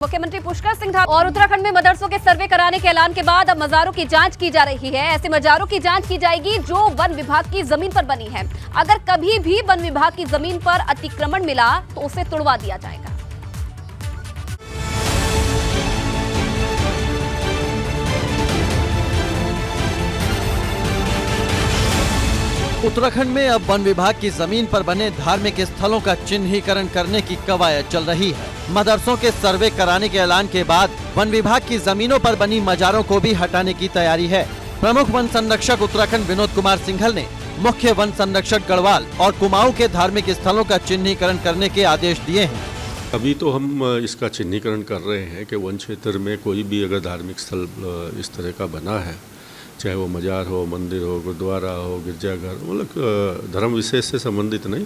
मुख्यमंत्री पुष्कर सिंह धामी और उत्तराखंड में मदरसों के सर्वे कराने के ऐलान के बाद अब मजारों की जांच की जा रही है। ऐसे मजारों की जांच की जाएगी जो वन विभाग की जमीन पर बनी है। अगर कभी भी वन विभाग की जमीन पर अतिक्रमण मिला तो उसे तुड़वा दिया जाएगा। उत्तराखंड में अब वन विभाग की जमीन पर बने धार्मिक स्थलों का चिन्हीकरण करने की कवायद चल रही है। मदरसों के सर्वे कराने के ऐलान के बाद वन विभाग की जमीनों पर बनी मजारों को भी हटाने की तैयारी है। प्रमुख वन संरक्षक उत्तराखंड विनोद कुमार सिंघल ने मुख्य वन संरक्षक गढ़वाल और कुमाऊं के धार्मिक स्थलों का चिन्हीकरण करने के आदेश दिए हैं। अभी तो हम इसका चिन्हीकरण कर रहे हैं कि वन क्षेत्र में कोई भी अगर धार्मिक स्थल इस तरह का बना है, चाहे वो मजार हो, मंदिर हो, गुरुद्वारा हो, गिरजाघर, मतलब धर्म विशेष से संबंधित नहीं,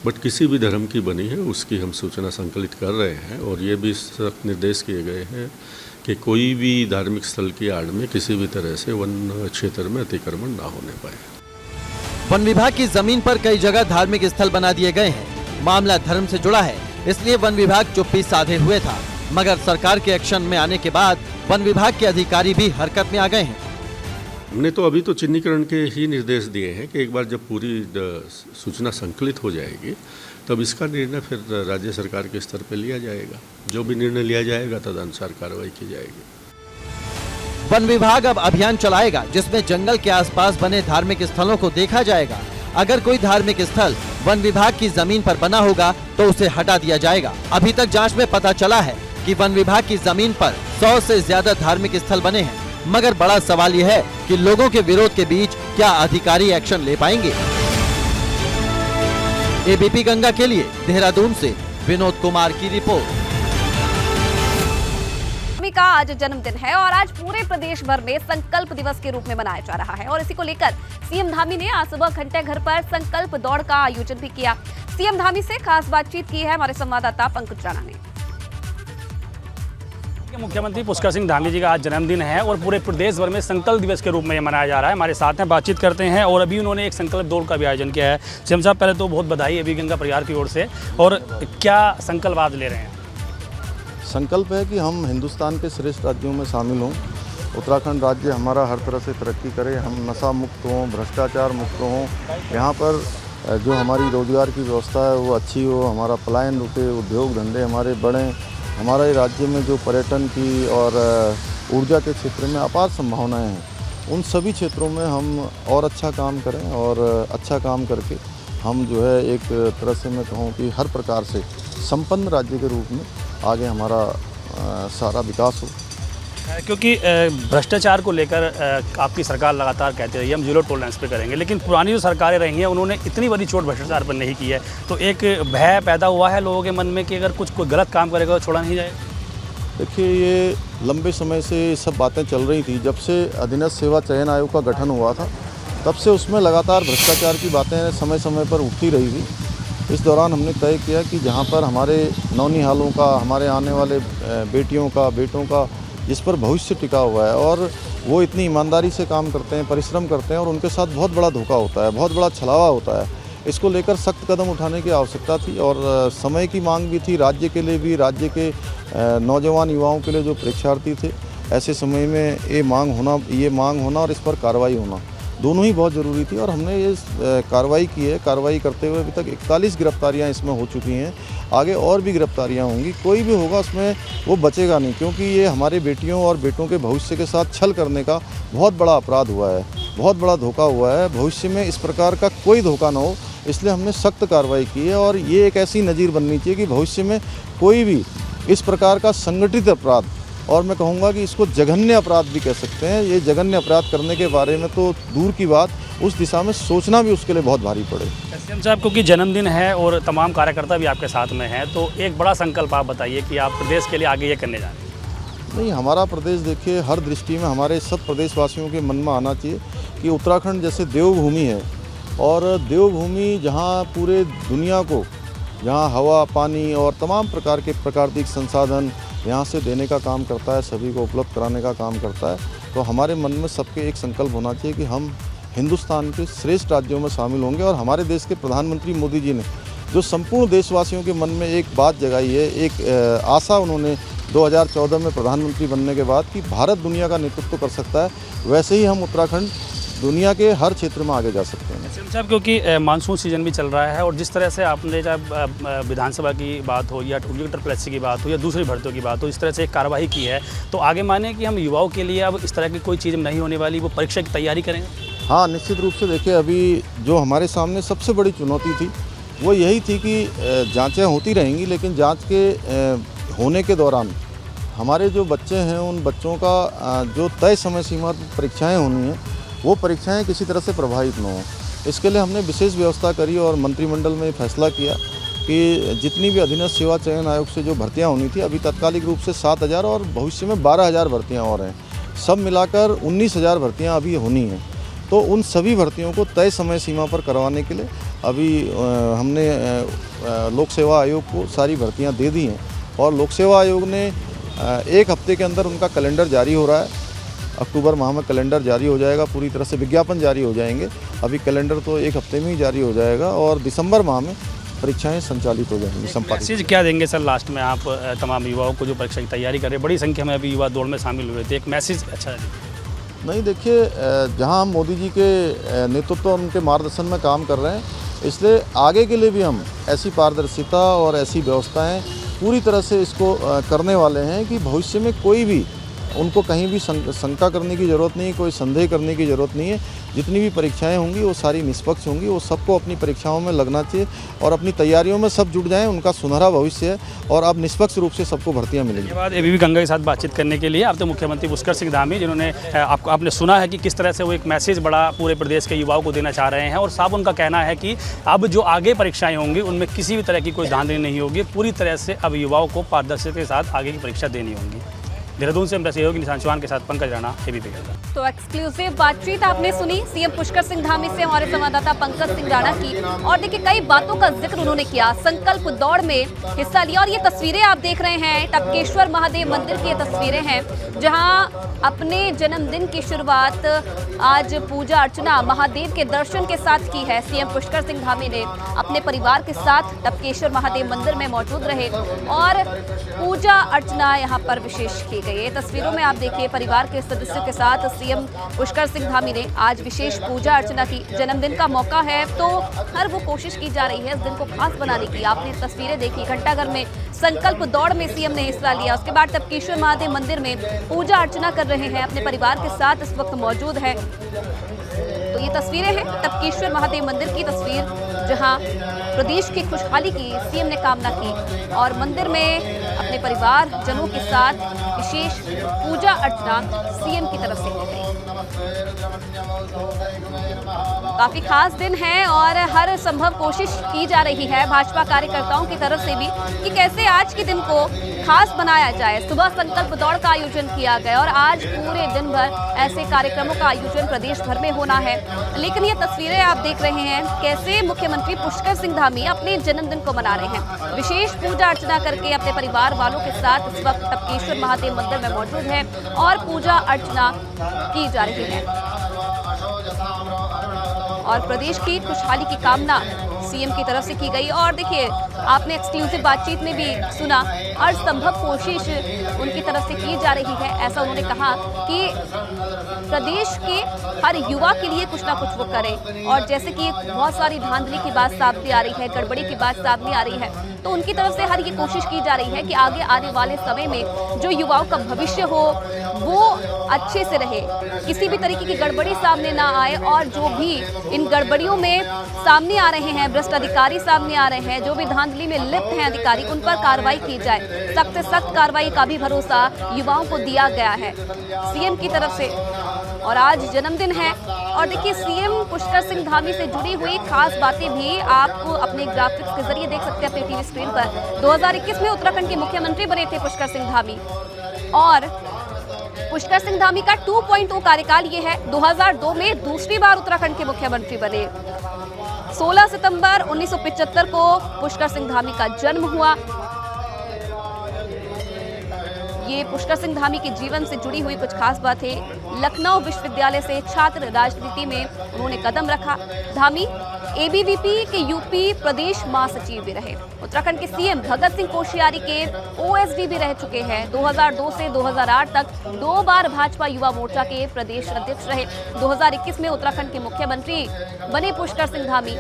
बट किसी भी धर्म की बनी है उसकी हम सूचना संकलित कर रहे हैं। और ये भी सख्त निर्देश किए गए हैं कि कोई भी धार्मिक स्थल की आड़ में किसी भी तरह से वन क्षेत्र में अतिक्रमण ना होने पाए। वन विभाग की जमीन पर कई जगह धार्मिक स्थल बना दिए गए हैं। मामला धर्म से जुड़ा है, इसलिए वन विभाग चुप्पी साधे हुए था, मगर सरकार के एक्शन में आने के बाद वन विभाग के अधिकारी भी हरकत में आ गए हैं। हमने तो अभी तो चिन्हीकरण के ही निर्देश दिए हैं कि एक बार जब पूरी सूचना संकलित हो जाएगी तब इसका निर्णय फिर राज्य सरकार के स्तर पर लिया जाएगा। जो भी निर्णय लिया जाएगा तदनुसार कार्रवाई की जाएगी। वन विभाग अब अभियान चलाएगा जिसमें जंगल के आसपास बने धार्मिक स्थलों को देखा जाएगा। अगर कोई धार्मिक स्थल वन विभाग की जमीन पर बना होगा तो उसे हटा दिया जाएगा। अभी तक जांच में पता चला है कि वन विभाग की जमीन पर 100 से ज्यादा धार्मिक स्थल बने हैं, मगर बड़ा सवाल यह है कि लोगों के विरोध के बीच क्या अधिकारी एक्शन ले पाएंगे। एबीपी गंगा के लिए देहरादून से विनोद कुमार की रिपोर्ट। का आज जन्मदिन है और आज पूरे प्रदेश भर में संकल्प दिवस के रूप में मनाया जा रहा है और इसी को लेकर सीएम धामी ने आज सुबह घंटे घर पर संकल्प दौड़ का आयोजन भी किया। सीएम धामी से खास बातचीत की है हमारे संवाददाता पंकज राणा ने। मुख्यमंत्री पुष्कर सिंह धामी जी का आज जन्मदिन है और पूरे प्रदेश भर में संकल्प दिवस के रूप में ये मनाया जा रहा है। हमारे साथ में बातचीत करते हैं और अभी उन्होंने एक संकल्प दौड़ का भी आयोजन किया है। सीएम साहब, पहले तो बहुत बधाई एबी गंगा परिवार की ओर से। और क्या संकल्प आज ले रहे हैं? संकल्प है कि हम हिंदुस्तान के श्रेष्ठ राज्यों में शामिल हों। उत्तराखंड राज्य हमारा हर तरह से तरक्की करे, हम नशा मुक्त हों, भ्रष्टाचार मुक्त हों, यहाँ पर जो हमारी रोजगार की व्यवस्था है वो अच्छी हो, हमारा पलायन रुके, उद्योग धंधे हमारे बढ़ें, हमारे राज्य में जो पर्यटन की और ऊर्जा के क्षेत्र में अपार संभावनाएं हैं, उन सभी क्षेत्रों में हम और अच्छा काम करें और अच्छा काम करके हम जो है एक तरह से मैं कहूँ कि हर प्रकार से संपन्न राज्य के रूप में आगे हमारा सारा विकास हो। क्योंकि भ्रष्टाचार को लेकर आपकी सरकार लगातार कहती रही है हम जीरो टॉलरेंस पे करेंगे, लेकिन पुरानी जो सरकारें रही हैं उन्होंने इतनी बड़ी चोट भ्रष्टाचार पर नहीं की है। तो एक भय पैदा हुआ है लोगों के मन में कि अगर कोई गलत काम करेगा तो छोड़ा नहीं जाएगा। देखिए, ये लंबे समय से सब बातें चल रही थी। जब से अधीनस्थ सेवा चयन आयोग का गठन हुआ था तब से उसमें लगातार भ्रष्टाचार की बातें समय समय पर उठती रही थी। इस दौरान हमने तय किया कि जहाँ पर हमारे नौनिहालों का, हमारे आने वाले बेटियों का, बेटों का जिस पर भविष्य टिका हुआ है और वो इतनी ईमानदारी से काम करते हैं, परिश्रम करते हैं और उनके साथ बहुत बड़ा धोखा होता है, बहुत बड़ा छलावा होता है, इसको लेकर सख्त कदम उठाने की आवश्यकता थी और समय की मांग भी थी राज्य के लिए भी। राज्य के नौजवान युवाओं के लिए जो परीक्षार्थी थे, ऐसे समय में ये मांग होना और इस पर कार्रवाई होना दोनों ही बहुत ज़रूरी थी और हमने ये कार्रवाई की है। कार्रवाई करते हुए अभी तक 41 गिरफ्तारियाँ इसमें हो चुकी हैं। आगे और भी गिरफ्तारियाँ होंगी। कोई भी होगा उसमें वो बचेगा नहीं, क्योंकि ये हमारे बेटियों और बेटों के भविष्य के साथ छल करने का बहुत बड़ा अपराध हुआ है, बहुत बड़ा धोखा हुआ है। भविष्य में इस प्रकार का कोई धोखा ना हो, इसलिए हमने सख्त कार्रवाई की है और ये एक ऐसी नज़ीर बननी चाहिए कि भविष्य में कोई भी इस प्रकार का संगठित अपराध, और मैं कहूँगा कि इसको जघन्य अपराध भी कह सकते हैं, ये जघन्य अपराध करने के बारे में तो दूर की बात, उस दिशा में सोचना भी उसके लिए बहुत भारी पड़े। सीएम साहब, क्योंकि जन्मदिन है और तमाम कार्यकर्ता भी आपके साथ में हैं, तो एक बड़ा संकल्प आप बताइए कि आप प्रदेश के लिए आगे ये करने जा रहे हैं। नहीं, हमारा प्रदेश देखिए हर दृष्टि में हमारे सब प्रदेशवासियों के मन में आना चाहिए कि उत्तराखंड जैसे देवभूमि है और देवभूमि जहाँ पूरे दुनिया को, जहाँ हवा, पानी और तमाम प्रकार के प्राकृतिक संसाधन यहाँ से देने का काम करता है, सभी को उपलब्ध कराने का काम करता है, तो हमारे मन में सबके एक संकल्प होना चाहिए कि हम हिंदुस्तान के श्रेष्ठ राज्यों में शामिल होंगे। और हमारे देश के प्रधानमंत्री मोदी जी ने जो संपूर्ण देशवासियों के मन में एक बात जगाई है, एक आशा उन्होंने 2014 में प्रधानमंत्री बनने के बाद कि भारत दुनिया का नेतृत्व कर सकता है, वैसे ही हम उत्तराखंड दुनिया के हर क्षेत्र में आगे जा सकते हैं। सीएम साहब, क्योंकि मानसून सीजन भी चल रहा है और जिस तरह से आपने चाहे विधानसभा की बात हो या ट्रिपल की बात हो या दूसरी भर्तियों की बात हो, इस तरह से एक कार्रवाई की है, तो आगे माने कि हम युवाओं के लिए अब इस तरह की कोई चीज़ नहीं होने वाली, वो परीक्षा की तैयारी करेंगे? हाँ, निश्चित रूप से देखिए, अभी जो हमारे सामने सबसे बड़ी चुनौती थी वो यही थी कि जांचें होती रहेंगी, लेकिन जांच के होने के दौरान हमारे जो बच्चे हैं उन बच्चों का जो तय समय सीमा पर परीक्षाएं होनी हैं, वो परीक्षाएं किसी तरह से प्रभावित न हों। इसके लिए हमने विशेष व्यवस्था करी और मंत्रिमंडल में फैसला किया कि जितनी भी अधीनस्थ सेवा चयन आयोग से जो भर्तियां होनी थी, अभी तात्कालिक रूप से 7,000 और भविष्य में 12,000 भर्तियां और हैं, सब मिलाकर 19,000 भर्तियां अभी होनी हैं। तो उन सभी भर्तियों को तय समय सीमा पर करवाने के लिए अभी हमने लोक सेवा आयोग को सारी भर्तियां दे दी हैं और लोक सेवा आयोग ने 1 हफ्ते के अंदर उनका कैलेंडर जारी हो रहा है। अक्टूबर माह में कैलेंडर जारी हो जाएगा, पूरी तरह से विज्ञापन जारी हो जाएंगे। अभी कैलेंडर तो 1 हफ्ते में ही जारी हो जाएगा और दिसंबर माह में परीक्षाएं संचालित हो जाएंगी, संपादित। मैसेज क्या देंगे सर लास्ट में आप तमाम युवाओं को जो परीक्षा की तैयारी कर रहे हैं? बड़ी संख्या में अभी युवा दौड़ में शामिल हुए थे, एक मैसेज अच्छा है? नहीं, देखिए, जहां हम मोदी जी के नेतृत्व और उनके मार्गदर्शन में काम कर रहे हैं, इसलिए आगे के लिए भी हम ऐसी पारदर्शिता और ऐसी व्यवस्थाएं पूरी तरह से इसको करने वाले हैं कि भविष्य में कोई भी उनको कहीं भी शंका करने की ज़रूरत नहीं, कोई संदेह करने की ज़रूरत नहीं है। जितनी भी परीक्षाएं होंगी वो सारी निष्पक्ष होंगी, वो सबको अपनी परीक्षाओं में लगना चाहिए और अपनी तैयारियों में सब जुट जाएं, उनका सुनहरा भविष्य है और अब निष्पक्ष रूप से सबको भर्तियां मिलेंगी। इसके बाद एबीपी गंगा के साथ बातचीत करने के लिए आप तो मुख्यमंत्री पुष्कर सिंह धामी, जिन्होंने आपने सुना है कि किस तरह से वो एक मैसेज बड़ा पूरे प्रदेश के युवाओं को देना चाह रहे हैं और साफ उनका कहना है कि अब जो आगे परीक्षाएँ होंगी उनमें किसी भी तरह की कोई धांधली नहीं होगी, पूरी तरह से अब युवाओं को पारदर्शिता के साथ आगे की परीक्षा देनी होगी। देहरादून से मेरा सहयोगी निशान चौहान के साथ पंकज राणा, एबीपी गंगा। तो एक्सक्लूसिव बातचीत आपने सुनी सीएम पुष्कर सिंह धामी से हमारे संवाददाता पंकज सिंह राणा की, और देखिए कई बातों का जिक्र उन्होंने किया, संकल्प दौड़ में हिस्सा लिया। और ये तस्वीरें आप देख रहे हैं टपकेश्वर महादेव मंदिर की तस्वीरें हैं, जहां अपने जन्मदिन की शुरुआत आज पूजा अर्चना महादेव के दर्शन के साथ की है। सीएम पुष्कर सिंह धामी ने अपने परिवार के साथ टपकेश्वर महादेव मंदिर में मौजूद रहे और पूजा अर्चना यहाँ पर विशेष की गई। ये तस्वीरों में आप देखिए परिवार के सदस्यों के साथ सीएम पुष्कर सिंह धामी ने आज विशेष पूजा अर्चना की। जन्मदिन का मौका है तो हर वो कोशिश की जा रही है इस दिन को खास बनाने की। आपने तस्वीरें देखी, घंटाघर में संकल्प दौड़ में सीएम ने हिस्सा लिया, उसके बाद टपकेश्वर महादेव मंदिर में पूजा अर्चना कर रहे हैं, अपने परिवार के साथ इस वक्त मौजूद है। तो ये तस्वीरें हैं टपकेश्वर महादेव मंदिर की तस्वीर, जहां प्रदेश की खुशहाली की सीएम ने कामना की और मंदिर में अपने परिवार जनों के साथ विशेष पूजा अर्चना सीएम की तरफ से की गई। काफी खास दिन है और हर संभव कोशिश की जा रही है भाजपा कार्यकर्ताओं की तरफ से भी कि कैसे आज के दिन को खास बनाया जाए। सुबह संकल्प दौड़ का आयोजन किया गया और आज पूरे दिन भर ऐसे कार्यक्रमों का आयोजन प्रदेश भर में होना है। लेकिन ये तस्वीरें आप देख रहे हैं कैसे मुख्यमंत्री पुष्कर सिंह धामी अपने जन्मदिन को मना रहे हैं, विशेष पूजा अर्चना करके अपने परिवार वालों के साथ इस वक्त टपकेश्वर महादेव मंदिर में मौजूद है और पूजा अर्चना की जा रही है और प्रदेश की खुशहाली की कामना सीएम की तरफ से की गई। और देखिए आपने एक्सक्लूसिव बातचीत में भी सुना, हर संभव कोशिश उनकी तरफ से की जा रही है। ऐसा उन्होंने कहा कि प्रदेश के हर युवा के लिए कुछ ना कुछ वो करें और जैसे कि बहुत सारी धांधली की बात सामने आ रही है, गड़बड़ी की बात सामने आ रही है, तो उनकी तरफ से हर ये कोशिश की जा रही है कि आगे आने वाले समय में जो युवाओं का भविष्य हो वो अच्छे से रहे, किसी भी तरीके की गड़बड़ी सामने ना आए और जो भी इन गड़बड़ियों में सामने आ रहे हैं, भ्रष्ट अधिकारी सामने आ रहे हैं, जो भी धांधली में लिप्त हैं अधिकारी, उन पर कार्रवाई की जाए। सख्त से सख्त कार्रवाई का भी भरोसा युवाओं को दिया गया है सीएम की तरफ से। और आज जन्मदिन है और देखिए सीएम पुष्कर सिंह धामी से जुड़ी हुई खास बातें भी आप अपने ग्राफिक्स के जरिए देख सकते हैं अपने टीवी स्क्रीन पर। 2021 में उत्तराखंड के मुख्यमंत्री बने थे पुष्कर सिंह धामी और पुष्कर सिंह धामी का 2.0 कार्यकाल ये है। 2002 में दूसरी बार उत्तराखंड के मुख्यमंत्री बने। 16 सितंबर 1975 को पुष्कर सिंह धामी का जन्म हुआ। ये पुष्कर सिंह धामी के जीवन से जुड़ी हुई कुछ खास बातें। लखनऊ विश्वविद्यालय से छात्र राजनीति में उन्होंने कदम रखा। धामी एबीवीपी के यूपी प्रदेश महासचिव भी रहे। उत्तराखंड के सीएम भगत सिंह कोश्यारी के ओएसडी भी रह चुके हैं। 2002 से 2008 तक 2 बार भाजपा युवा मोर्चा के प्रदेश अध्यक्ष रहे। 2021 में उत्तराखंड के मुख्यमंत्री बने पुष्कर सिंह धामी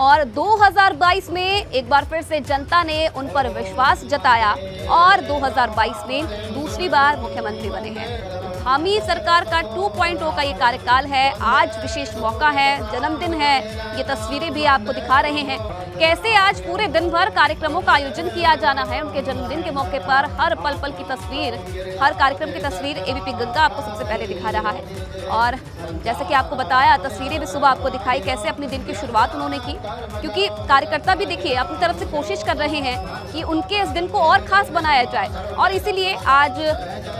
और 2022 में एक बार फिर से जनता ने उन पर विश्वास जताया और 2022 में दूसरी बार मुख्यमंत्री बने हैं। धामी सरकार का 2.0 का ये कार्यकाल है। आज विशेष मौका है, जन्मदिन है। ये तस्वीरें भी आपको दिखा रहे हैं कैसे आज पूरे दिन भर कार्यक्रमों का आयोजन किया जाना है। उनके जन्मदिन के मौके पर हर पल पल की तस्वीर, हर कार्यक्रम की तस्वीर एबीपी गंगा आपको सबसे पहले दिखा रहा है। और जैसे कि आपको बताया, तस्वीरें भी सुबह आपको दिखाई कैसे अपने दिन की शुरुआत उन्होंने की, क्योंकि कार्यकर्ता भी देखिए अपनी तरफ से कोशिश कर रहे हैं कि उनके इस दिन को और खास बनाया जाए। और इसीलिए आज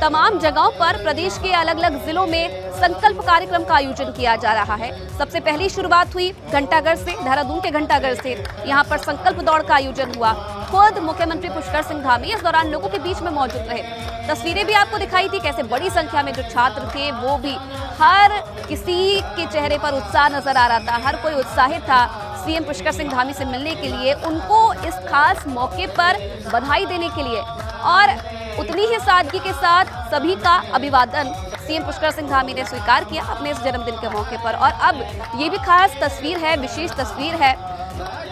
तमाम जगहों पर प्रदेश के अलग अलग जिलों में संकल्प कार्यक्रम का आयोजन किया जा रहा है। सबसे पहली शुरुआत हुई घंटाघर से, देहरादून के घंटाघर से। यहाँ पर संकल्प दौड़ का आयोजन हुआ। खुद मुख्यमंत्री पुष्कर सिंह धामी इस दौरान लोगों के बीच में मौजूद रहे। तस्वीरें भी आपको दिखाई थी कैसे बड़ी संख्या में जो छात्र थे वो भी, हर किसी के चेहरे पर उत्साह नजर आ रहा था। हर कोई उत्साहित था सीएम पुष्कर सिंह धामी से मिलने के लिए, उनको इस खास मौके पर बधाई देने के लिए। और उतनी ही सादगी के साथ सभी का अभिवादन सीएम पुष्कर सिंह धामी ने स्वीकार किया अपने इस जन्मदिन के मौके पर। और अब ये भी खास तस्वीर है, विशेष तस्वीर है।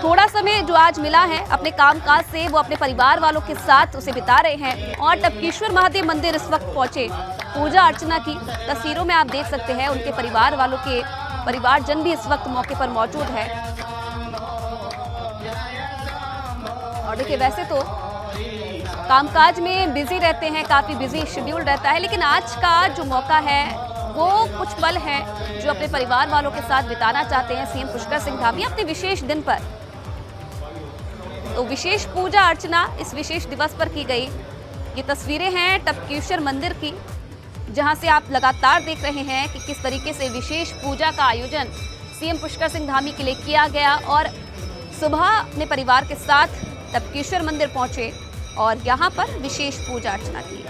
थोड़ा समय जो आज मिला है अपने कामकाज से वो अपने परिवार वालों के साथ उसे बिता रहे हैं। और टपकेश्वर महादेव मंदिर इस वक्त पहुंचे, पूजा अर्चना की। तस्वीरों में आप देख सकते हैं उनके परिवार वालों के परिवारजन भी इस वक्त मौके पर मौजूद है। और देखिए, वैसे तो कामकाज में बिजी रहते हैं, काफी बिजी शेड्यूल रहता है, लेकिन आज का जो मौका है वो कुछ पल है जो अपने परिवार वालों के साथ बिताना चाहते हैं सीएम पुष्कर सिंह धामी अपने विशेष दिन पर। तो विशेष पूजा अर्चना इस विशेष दिवस पर की गई। ये तस्वीरें हैं टपकेश्वर मंदिर की, जहां से आप लगातार देख रहे हैं कि किस तरीके से विशेष पूजा का आयोजन सीएम पुष्कर सिंह धामी के लिए किया गया। और सुबह अपने परिवार के साथ टपकेश्वर मंदिर पहुंचे और यहां पर विशेष पूजा अर्चना की।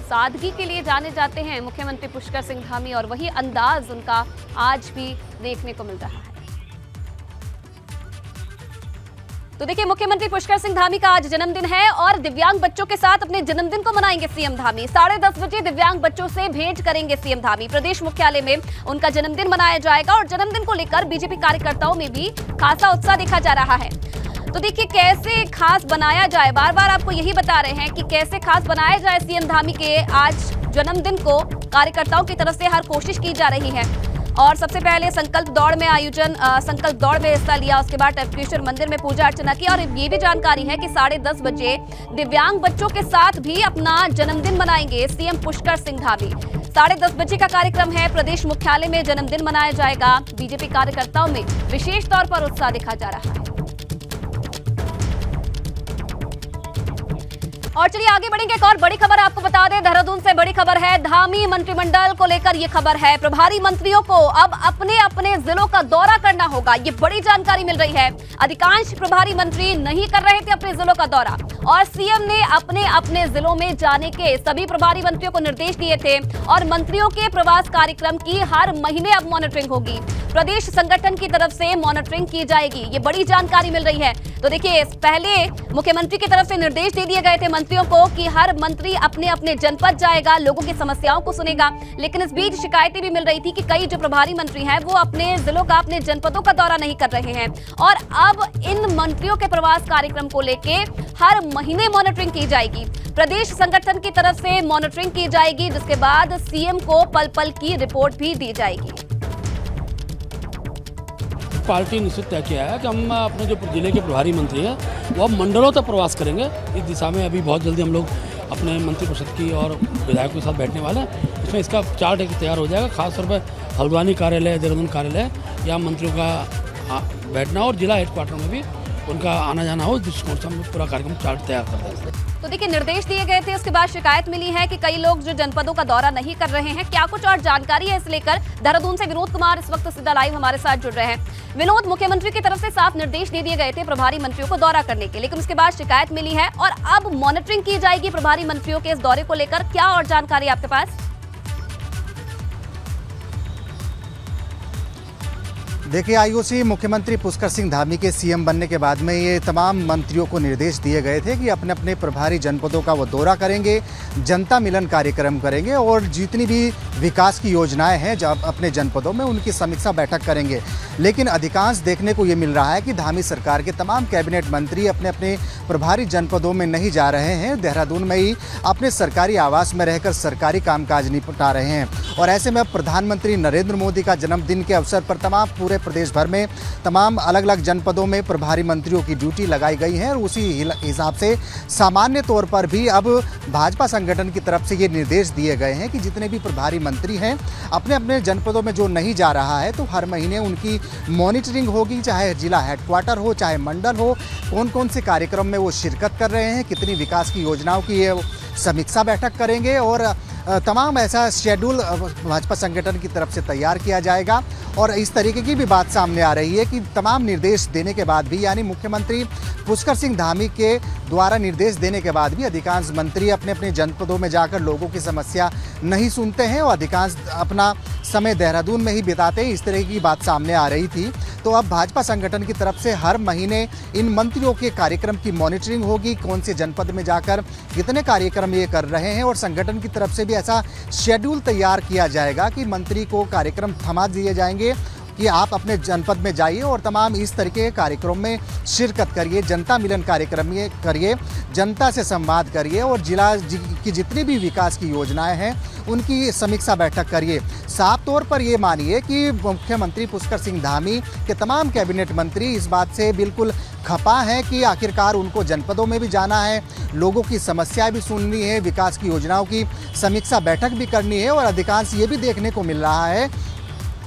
सादगी के लिए जाने जाते हैं मुख्यमंत्री पुष्कर सिंह धामी और वही अंदाज उनका आज भी देखने को मिल रहा है। तो देखिए, मुख्यमंत्री पुष्कर सिंह धामी का आज जन्मदिन है और दिव्यांग बच्चों के साथ अपने जन्मदिन को मनाएंगे सीएम धामी। 10:30 बजे दिव्यांग बच्चों से भेंट करेंगे सीएम धामी। प्रदेश मुख्यालय में उनका जन्मदिन मनाया जाएगा और जन्मदिन को लेकर बीजेपी कार्यकर्ताओं में भी खासा उत्साह देखा जा रहा है। तो देखिए कैसे खास बनाया जाए, बार बार आपको यही बता रहे हैं कि कैसे खास बनाया जाए सीएम धामी के आज जन्मदिन को। कार्यकर्ताओं की तरफ से हर कोशिश की जा रही है। और सबसे पहले संकल्प दौड़ में हिस्सा लिया, उसके बाद टपकेश्वर मंदिर में पूजा अर्चना की। और ये भी जानकारी है कि 10:30 बजे दिव्यांग बच्चों के साथ भी अपना जन्मदिन मनाएंगे सीएम पुष्कर सिंह धामी। 10:30 बजे का कार्यक्रम है, प्रदेश मुख्यालय में जन्मदिन मनाया जाएगा। बीजेपी कार्यकर्ताओं में विशेष तौर पर उत्साह देखा जा रहा है। और चलिए आगे बढ़ेंगे। एक और बड़ी खबर आपको बता दें, देहरादून से बड़ी खबर है। धामी मंत्रिमंडल को लेकर ये खबर है। प्रभारी मंत्रियों को अब अपने अपने जिलों का दौरा करना होगा, ये बड़ी जानकारी मिल रही है। अधिकांश प्रभारी मंत्री नहीं कर रहे थे अपने जिलों का दौरा और सीएम ने अपने अपने जिलों में जाने के सभी प्रभारी मंत्रियों को निर्देश दिए थे। और मंत्रियों के प्रवास कार्यक्रम की हर महीने अब मॉनिटरिंग होगी। प्रदेश संगठन की तरफ से मॉनिटरिंग की जाएगी, ये बड़ी जानकारी मिल रही है। तो देखिए, पहले मुख्यमंत्री की तरफ से निर्देश दे दिए गए थे मंत्रियों को कि हर मंत्री अपने अपने जनपद जाएगा, लोगों की समस्याओं को सुनेगा। लेकिन इस बीच शिकायतें भी मिल रही थी कि कई जो प्रभारी मंत्री हैं वो अपने जिलों का, अपने जनपदों का दौरा नहीं कर रहे हैं। और अब इन मंत्रियों के प्रवास कार्यक्रम को लेके हर महीने मॉनिटरिंग की जाएगी। प्रदेश संगठन की तरफ से मॉनिटरिंग की जाएगी, जिसके बाद सीएम को पल पल की रिपोर्ट भी दी जाएगी। पार्टी निश्चित तय किया है कि हम अपने जो जिले के प्रभारी मंत्री हैं वो अब मंडलों तक प्रवास करेंगे। इस दिशा में अभी बहुत जल्दी हम लोग अपने मंत्रिपरिषद की और विधायकों के साथ बैठने वाले हैं। इसमें इसका चार्ट एक तैयार हो जाएगा। खासतौर पर हल्द्वानी कार्यालय, देहरादून कार्यालय, यहाँ मंत्रियों का बैठना और जिला हेडक्वार्टर में भी उनका आना जाना हो, दृष्टिकोण से हम लोग पूरा कार्यक्रम चार्ट तैयार कर रहे हैं। तो देखिए, निर्देश दिए गए थे, उसके बाद शिकायत मिली है कि कई लोग जो जनपदों का दौरा नहीं कर रहे हैं। क्या कुछ और जानकारी है इस लेकर? देहरादून से विनोद कुमार इस वक्त सीधा लाइव हमारे साथ जुड़ रहे हैं। विनोद, मुख्यमंत्री की तरफ से साफ निर्देश दे दिए गए थे प्रभारी मंत्रियों को दौरा करने के, लेकिन उसके बाद शिकायत मिली है और अब मॉनिटरिंग की जाएगी प्रभारी मंत्रियों के इस दौरे को लेकर। क्या और जानकारी आपके पास? देखिए, आईओसी मुख्यमंत्री पुष्कर सिंह धामी के सीएम बनने के बाद में ये तमाम मंत्रियों को निर्देश दिए गए थे कि अपने अपने प्रभारी जनपदों का वो दौरा करेंगे, जनता मिलन कार्यक्रम करेंगे और जितनी भी विकास की योजनाएं हैं जब अपने जनपदों में उनकी समीक्षा बैठक करेंगे। लेकिन अधिकांश देखने को ये मिल रहा है कि धामी सरकार के तमाम कैबिनेट मंत्री अपने अपने प्रभारी जनपदों में नहीं जा रहे हैं, देहरादून में ही अपने सरकारी आवास में रहकर सरकारी कामकाज निपटा रहे हैं। और ऐसे में अब प्रधानमंत्री नरेंद्र मोदी का जन्मदिन के अवसर पर तमाम पूरे प्रदेश भर में तमाम अलग अलग जनपदों में प्रभारी मंत्रियों की ड्यूटी लगाई गई है और उसी हिसाब से सामान्य तौर पर भी अब भाजपा संगठन की तरफ से ये निर्देश दिए गए हैं कि जितने भी प्रभारी मंत्री हैं अपने अपने जनपदों में जो नहीं जा रहा है तो हर महीने उनकी मॉनिटरिंग होगी, चाहे जिला हेडक्वार्टर हो चाहे मंडल हो, कौन कौन से कार्यक्रम में वो शिरकत कर रहे हैं, कितनी विकास की योजनाओं की ये समीक्षा बैठक करेंगे और तमाम ऐसा शेड्यूल भाजपा संगठन की तरफ से तैयार किया जाएगा। और इस तरीके की भी बात सामने आ रही है कि तमाम निर्देश देने के बाद भी, यानी मुख्यमंत्री पुष्कर सिंह धामी के द्वारा निर्देश देने के बाद भी अधिकांश मंत्री अपने अपने जनपदों में जाकर लोगों की समस्या नहीं सुनते हैं और अधिकांश अपना समय देहरादून में ही बिताते हैं। इस तरह की बात सामने आ रही थी। तो अब भाजपा संगठन की तरफ से हर महीने इन मंत्रियों के कार्यक्रम की मॉनिटरिंग होगी, कौन से जनपद में जाकर कितने कार्यक्रम ये कर रहे हैं और संगठन की तरफ से भी ऐसा शेड्यूल तैयार किया जाएगा कि मंत्री को कार्यक्रम थमा दिए जाएंगे कि आप अपने जनपद में जाइए और तमाम इस तरीके के कार्यक्रम में शिरकत करिए, जनता मिलन कार्यक्रम में करिए, जनता से संवाद करिए और जिला की जितनी भी विकास की योजनाएं हैं उनकी समीक्षा बैठक करिए। साफ तौर पर ये मानिए कि मुख्यमंत्री पुष्कर सिंह धामी के तमाम कैबिनेट मंत्री इस बात से बिल्कुल खपा है कि आखिरकार उनको जनपदों में भी जाना है, लोगों की समस्याएं भी सुननी है, विकास की योजनाओं की समीक्षा बैठक भी करनी है। और अधिकांश ये भी देखने को मिल रहा है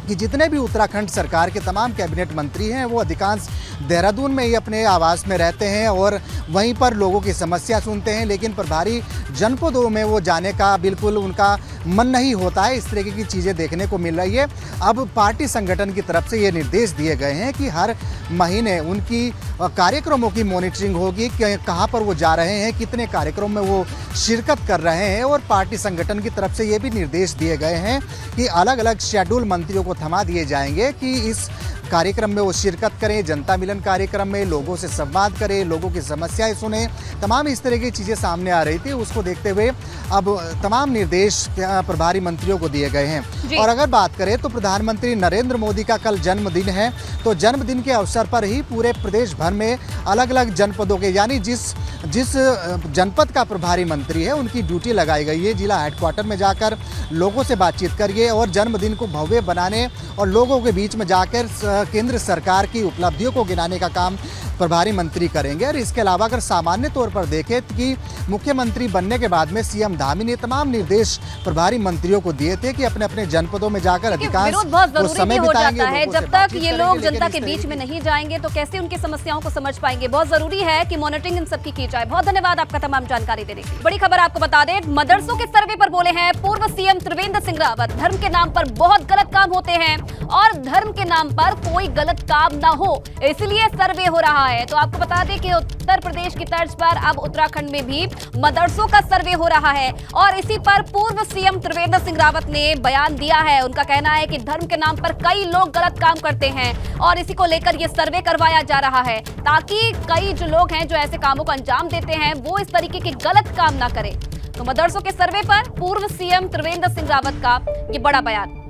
कि जितने भी उत्तराखंड सरकार के तमाम कैबिनेट मंत्री हैं वो अधिकांश देहरादून में ही अपने आवास में रहते हैं और वहीं पर लोगों की समस्या सुनते हैं, लेकिन प्रभारी जनपदों में वो जाने का बिल्कुल उनका मन नहीं होता है। इस तरीके की चीज़ें देखने को मिल रही है। अब पार्टी संगठन की तरफ से ये निर्देश दिए गए हैं कि हर महीने उनकी कार्यक्रमों की मॉनिटरिंग होगी कि कहाँ पर वो जा रहे हैं, कितने कार्यक्रम में वो शिरकत कर रहे हैं। और पार्टी संगठन की तरफ से ये भी निर्देश दिए गए हैं कि अलग अलग शेड्यूल मंत्रियों को थमा दिए जाएंगे कि इस कार्यक्रम में वो शिरकत करें, जनता मिलन कार्यक्रम में लोगों से संवाद करें, लोगों की समस्याएं सुने। तमाम इस तरह की चीज़ें सामने आ रही थी, उसको देखते हुए अब तमाम निर्देश प्रभारी मंत्रियों को दिए गए हैं। और अगर बात करें तो प्रधानमंत्री नरेंद्र मोदी का कल जन्मदिन है, तो जन्मदिन के अवसर पर ही पूरे प्रदेश भर में अलग अलग जनपदों के, यानी जिस जनपद का प्रभारी मंत्री है उनकी ड्यूटी लगाई गई है। जिला हेडक्वार्टर में जाकर लोगों से बातचीत करिए और जन्मदिन को भव्य बनाने और लोगों के बीच में जाकर केंद्र सरकार की उपलब्धियों को गिनाने का काम प्रभारी मंत्री करेंगे। और इसके अलावा अगर सामान्य तौर पर देखें कि मुख्यमंत्री बनने के बाद में सीएम धामी ने तमाम निर्देश प्रभारी मंत्रियों को दिए थे कि अपने अपने जनपदों में जाकर अधिकांश वो समय बिताएंगे। जब तक ये लोग जनता के बीच में नहीं जाएंगे तो कैसे उनकी समस्याओं को समझ पाएंगे। बहुत जरूरी है कि मॉनिटरिंग इन सबकी की जाए। बहुत धन्यवाद आपका तमाम जानकारी देने के लिए। बड़ी खबर आपको बता दें, मदरसों के सर्वे पर बोले हैं पूर्व सीएम त्रिवेंद्र सिंह रावत। धर्म के नाम पर बहुत गलत काम होते हैं और धर्म के नाम पर कोई गलत काम ना हो, इसलिए सर्वे हो रहा है। तो आपको बता दें कि उत्तर प्रदेश की तर्ज पर अब उत्तराखंड में भी मदरसों का सर्वे हो रहा है और इसी पर पूर्व सीएम त्रिवेंद्र सिंह रावत ने बयान दिया है। उनका कहना है कि धर्म के नाम पर कई लोग गलत काम करते हैं और इसी को लेकर यह सर्वे करवाया जा रहा है ताकि कई जो लोग हैं जो ऐसे कामों को अंजाम देते हैं वो इस तरीके के गलत काम ना करें। तो मदरसों के सर्वे पर पूर्व सीएम त्रिवेंद्र सिंह रावत का ये बड़ा बयान।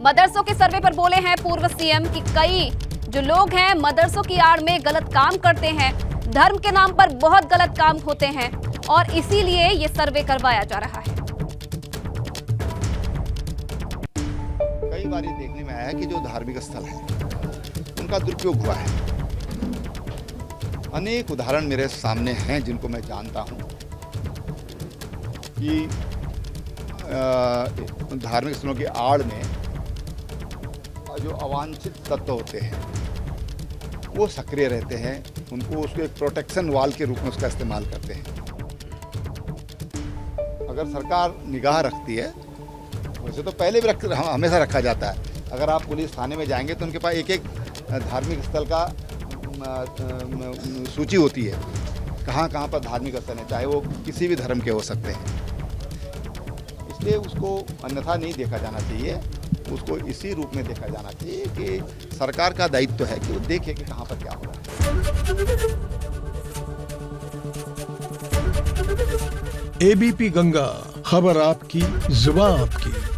मदरसों के सर्वे पर बोले हैं पूर्व सीएम कि कई जो लोग हैं मदरसों की आड़ में गलत काम करते हैं, धर्म के नाम पर बहुत गलत काम होते हैं और इसीलिए ये सर्वे करवाया जा रहा है। कई बार ये देखने में आया है कि जो धार्मिक स्थल है उनका दुरुपयोग हुआ है। अनेक उदाहरण मेरे सामने हैं जिनको मैं जानता हूं कि धार्मिक स्थलों की आड़ में जो अवांछित तत्व होते हैं, उनका दुरुपयोग किया जाता है। और कई बार ये देखने में आया है कि जो धार्मिक स्थल है उनका दुरुपयोग हुआ है। अनेक उदाहरण मेरे सामने हैं जिनको मैं जानता हूं कि धार्मिक स्थलों की आड़ में जो अवांछित तत्व होते हैं, उनका दुरुपयोग किया जाता है। वो सक्रिय रहते हैं, उनको उसको एक प्रोटेक्शन वाल के रूप में उसका इस्तेमाल करते हैं। अगर सरकार निगाह रखती है, वैसे तो पहले भी हमेशा रखा जाता है, अगर आप पुलिस थाने में जाएंगे तो उनके पास एक एक धार्मिक स्थल का सूची होती है, कहाँ कहाँ पर धार्मिक स्थल है, चाहे वो किसी भी धर्म के हो सकते हैं। इसलिए उसको अन्यथा नहीं देखा जाना चाहिए, उसको इसी रूप में देखा जाना चाहिए कि सरकार का दायित्व है कि वो देखे कि कहाँ पर क्या हो रहा है। एबीपी गंगा, खबर आपकी, जुबान आपकी।